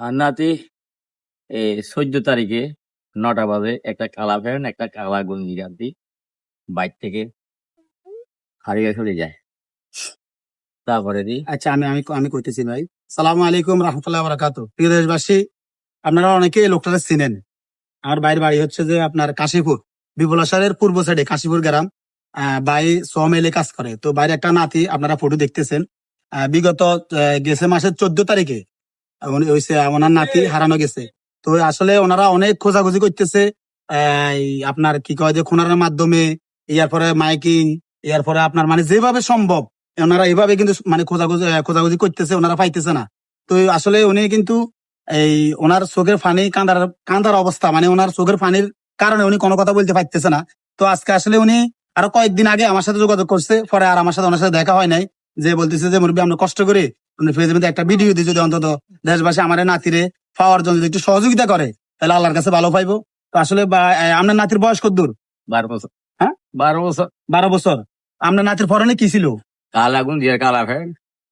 আর নাতি 14 তারিখে 9টা বাজে একটা কালা ফ্যান একটা কালা গঞ্জি গান্ধী বাইর থেকে হারিয়ে চলে যায়। তারপরে আচ্ছা, আমি আমি আমি কইতেছি ভাই। সালামু আলাইকুম রহমতুল্লাহ বারাকাতু। প্রিয় দেশবাসী, আপনারা অনেকে লোকটাকে চিনেন। আমার বাইরের বাড়ি হচ্ছে যে আপনার কাশীপুর, বিপুলাসারের পূর্ব সাইডে কাশীপুর গ্রাম। ভাই মেলে কাজ করে। তো বাইরে একটা নাতি আপনারা ফটো দেখতেছেন। বিগত গেছে মাসের 14 তারিখে ওনার নাতি হারানো গেছে। তো আসলে ওনারা অনেক খোঁজাখুঁজি করতেছে। আপনার কি কয় যে খুনার মাধ্যমে, এরপরে মাইকিং, এরপরে আপনার মানে যেভাবে সম্ভব ওনারা এভাবে কিন্তু মানে খোঁজাখুঁজি করতেছে, ওনারা পাইতেছে না। তো আসলে উনি কিন্তু ওনার চোখের পানি কান্দার অবস্থা, মানে ওনার চোখের পানির কারণে উনি কোনো কথা বলতে পারতেছে না। তো আজকে আসলে উনি আরো কয়েকদিন আগে আমার সাথে যোগাযোগ করছে, পরে আর আমার সাথে ওনার সাথে দেখা হয় নাই। যে বলতেছে যে মুরব্বী আমরা কষ্ট করে ফেসবুকে একটা ভিডিও দিয়ে যদি অন্তত দেশবাসী আমার নাতিরে পাওয়ার জন্য যদি একটু সহযোগিতা করে তাহলে আল্লাহর কাছে ভালো পাইবো। তো আসলে আপনার নাতির বয়স কত দূর? 12 বছর। হ্যাঁ, 12 বছর। 12 বছর। আপনার নাতির পরনে কি ছিল? কালা গঞ্জি আর কালা ফ্যান।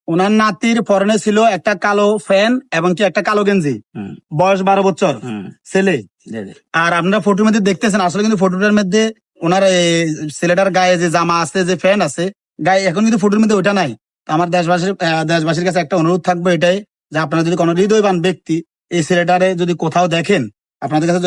ওনার নাতির পরনে ছিল একটা কালো ফ্যান এবং কি একটা কালো গেঞ্জি। বয়স 12 বছর ছেলে। আর আপনারা ফটোর মধ্যে দেখতেছেন, আসলে কিন্তু ফটোটার মধ্যে ওনার ছেলেটার গায়ে যে জামা আছে, যে ফ্যান আছে গায়ে, এখন কিন্তু ফটোর মধ্যে ওইটা নাই। আমার দেশবাসীর কাছে একটা অনুরোধ থাকবে এটাই, যে আপনারা যদি কোনো হৃদয়বান ব্যক্তি এই ছেলেটারে যদি কোথাও দেখেন, আপনাদের কাছে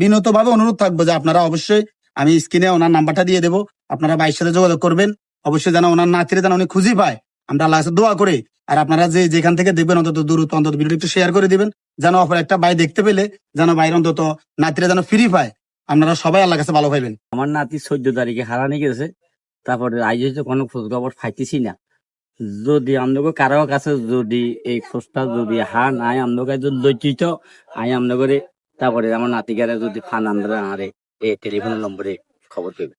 বিনত ভাবে অনুরোধ থাকবে যে আপনারা অবশ্যই, আমি স্ক্রিনে ওনার নাম্বারটা দিয়ে দেবো, আপনারা ভাইয়ের সাথে যোগাযোগ করবেন। অবশ্যই যেন ওনার নাতিরে যেন উনি খুঁজে পায়, আমরা আল্লাহ কাছে দোয়া করি। আর আপনারা যেখান থেকে দেখবেন অন্তত দ্রুত অন্তত ভিডিও একটু শেয়ার করে দিবেন, যেন অপর একটা ভাই দেখতে পেলে যেন ভাইয়ের অন্তত নাতিরে যেন ফ্রি পায়। আপনারা সবাই আল্লাহ কাছে ভালো পাইবেন। আমার নাতি 14 তারিখে হারানি গেছে। তারপরে আজ হচ্ছে কোনো খোঁজ খবর পাইতেছি না। যদি আপনাকে কারো কাছে যদি এই খোঁজটা যদি নাই আপনাকে যদি লজ্জিত আপনাকে, তারপরে আমার নাতিকারে যদি ফান আনবে আমার এই টেলিফোন নম্বরে খবর দেবে।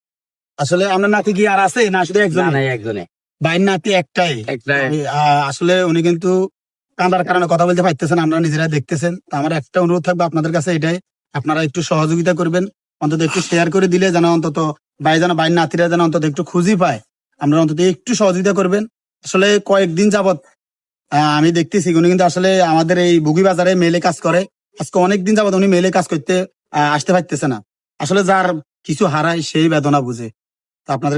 আসলে আপনার নাতি কি আর আছে না শুধু একজন? একজনে। ভাইয়ের নাতি একটাই। আসলে উনি কিন্তু কান্দার কারণে কথা বলতে পারতেছেন, আপনারা নিজেরা দেখতেছেন। আমার একটা অনুরোধ থাকবে আপনাদের কাছে এটাই, আপনারা একটু সহযোগিতা করবেন, অন্তত একটু শেয়ার করে দিলে যেন অন্তত ভাইয়ের নাতিরা যেন অন্তত একটু খুঁজি পায়। আপনারা অন্তত একটু সহযোগিতা করবেন। আসলে কয়েকদিন যাবত আমি দেখতেছি উনি কিন্তু আসলে আমাদের এই বুগি বাজারে মেলে কাজ করে। আজকে অনেকদিন যাবত উনি মেলে কাজ করতে আসতে পারতেছে না। আসলে যার কিছু হারায় সেই বেদনা বুঝে। আপনাদের